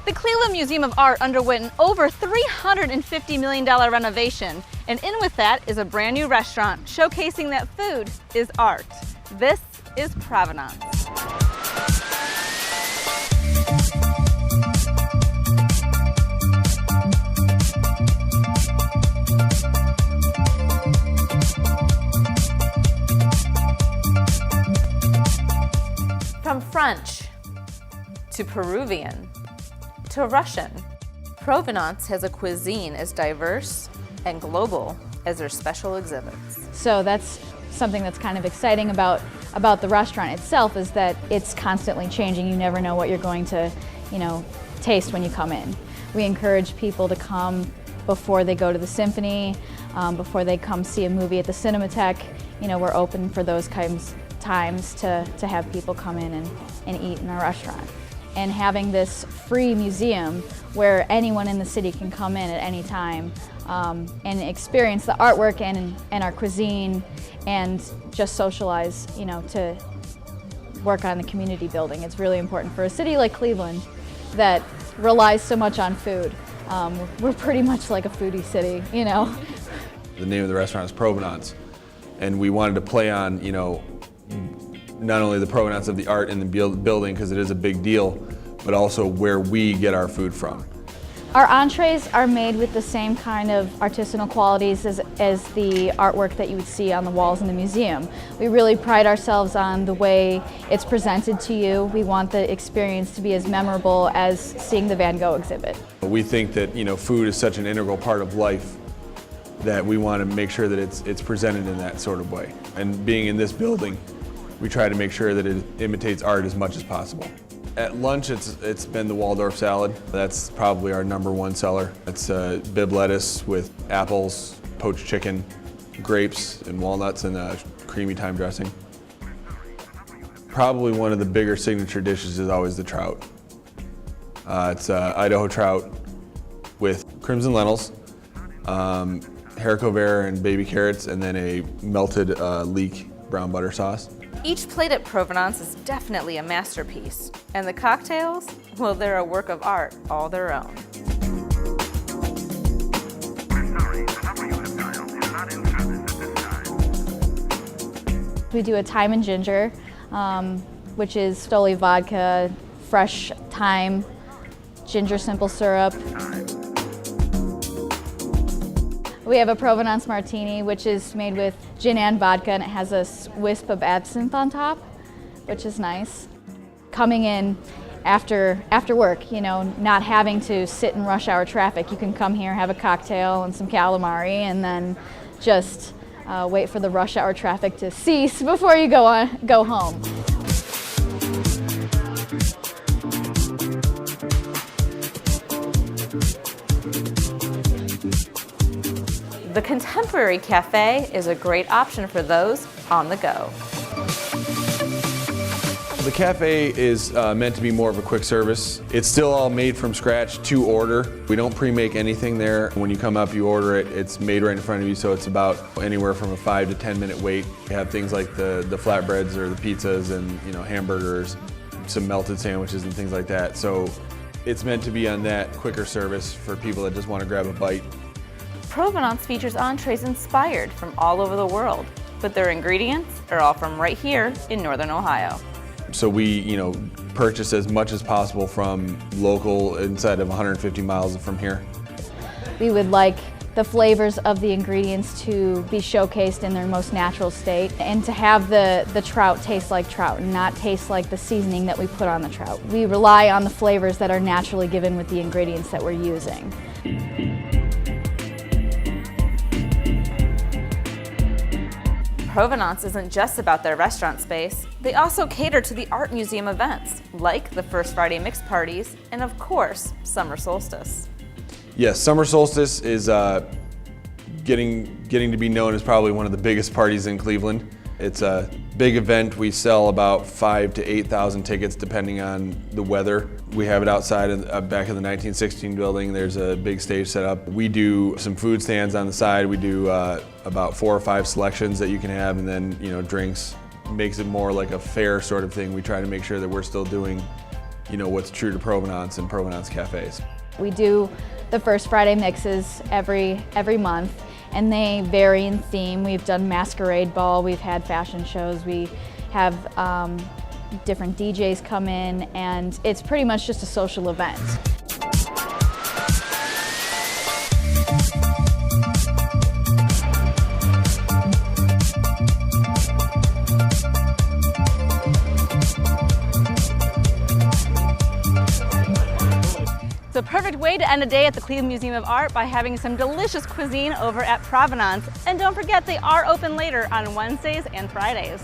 The Cleveland Museum of Art underwent an over $350 million renovation, and in with that is a brand new restaurant showcasing that food is art. This is Provenance. From French to Peruvian to Russian, Provenance has a cuisine as diverse and global as their special exhibits. So that's something that's kind of exciting about the restaurant itself, is that it's constantly changing. You never know what you're going to, taste when you come in. We encourage people to come before they go to the symphony, before they come see a movie at the Cinematheque. We're open for those times to have people come in and eat in our restaurant. And having this free museum where anyone in the city can come in at any time and experience the artwork and our cuisine and just socialize, to work on the community building. It's really important for a city like Cleveland that relies so much on food. We're pretty much like a foodie city, The name of the restaurant is Provenance, and we wanted to play on, not only the provenance of the art in the building, because it is a big deal, but also where we get our food from. Our entrees are made with the same kind of artisanal qualities as the artwork that you would see on the walls in the museum. We really pride ourselves on the way it's presented to you. We want the experience to be as memorable as seeing the Van Gogh exhibit. We think that food is such an integral part of life that we want to make sure that it's presented in that sort of way. And being in this building, we try to make sure that it imitates art as much as possible. At lunch, it's been the Waldorf salad. That's probably our #1 seller. It's bib lettuce with apples, poached chicken, grapes, and walnuts, and a creamy thyme dressing. Probably one of the bigger signature dishes is always the trout. It's Idaho trout with crimson lentils, haricot vert and baby carrots, and then a melted leek brown butter sauce. Each plate at Provenance is definitely a masterpiece, and the cocktails, well, they're a work of art all their own. We do a thyme and ginger, which is Stoli vodka, fresh thyme, ginger simple syrup. We have a Provenance martini, which is made with gin and vodka, and it has a wisp of absinthe on top, which is nice. Coming in after work, not having to sit in rush hour traffic, you can come here, have a cocktail and some calamari, and then just wait for the rush hour traffic to cease before you go home. The Contemporary Cafe is a great option for those on the go. The cafe is meant to be more of a quick service. It's still all made from scratch to order. We don't pre-make anything there. When you come up, you order it. It's made right in front of you, so it's about anywhere from a 5 to 10 minute wait. We have things like the flatbreads or the pizzas and hamburgers, some melted sandwiches and things like that. So it's meant to be on that quicker service for people that just want to grab a bite. Provenance features entrees inspired from all over the world, but their ingredients are all from right here in Northern Ohio. So we, purchase as much as possible from local inside of 150 miles from here. We would like the flavors of the ingredients to be showcased in their most natural state, and to have the trout taste like trout and not taste like the seasoning that we put on the trout. We rely on the flavors that are naturally given with the ingredients that we're using. Provenance isn't just about their restaurant space. They also cater to the art museum events, like the First Friday Mix Parties, and of course, Summer Solstice. Yes, Summer Solstice is getting to be known as probably one of the biggest parties in Cleveland. It's a big event. We sell about 5,000 to 8,000 tickets depending on the weather. We have it outside back in the 1916 building. There's a big stage set up. We do some food stands on the side. We do about 4 or 5 selections that you can have, and then drinks. Makes it more like a fair sort of thing. We try to make sure that we're still doing what's true to Provenance and Provenance cafes. We do the First Friday mixes every month, and they vary in theme. We've done masquerade ball, we've had fashion shows, we have different DJs come in, and it's pretty much just a social event. It's a perfect way to end a day at the Cleveland Museum of Art by having some delicious cuisine over at Provenance. And don't forget, they are open later on Wednesdays and Fridays.